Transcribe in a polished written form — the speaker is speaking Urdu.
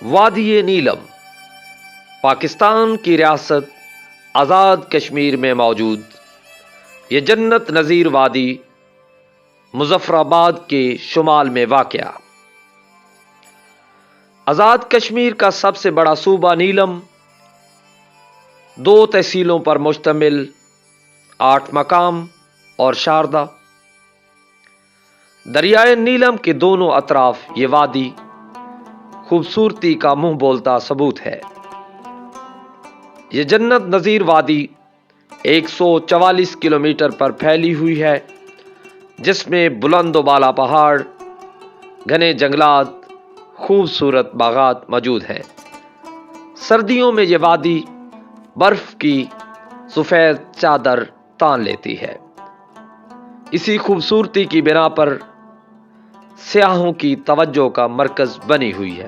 وادی نیلم پاکستان کی ریاست آزاد کشمیر میں موجود یہ جنت نظیر وادی مظفر آباد کے شمال میں واقع آزاد کشمیر کا سب سے بڑا صوبہ نیلم 2 تحصیلوں پر مشتمل 8 مقام اور شاردہ دریائے نیلم کے دونوں اطراف یہ وادی خوبصورتی کا منہ بولتا ثبوت ہے۔ یہ جنت نظیر وادی 144 کلومیٹر پر پھیلی ہوئی ہے، جس میں بلند و بالا پہاڑ، گھنے جنگلات، خوبصورت باغات موجود ہیں۔ سردیوں میں یہ وادی برف کی سفید چادر تان لیتی ہے۔ اسی خوبصورتی کی بنا پر سیاحوں کی توجہ کا مرکز بنی ہوئی ہے۔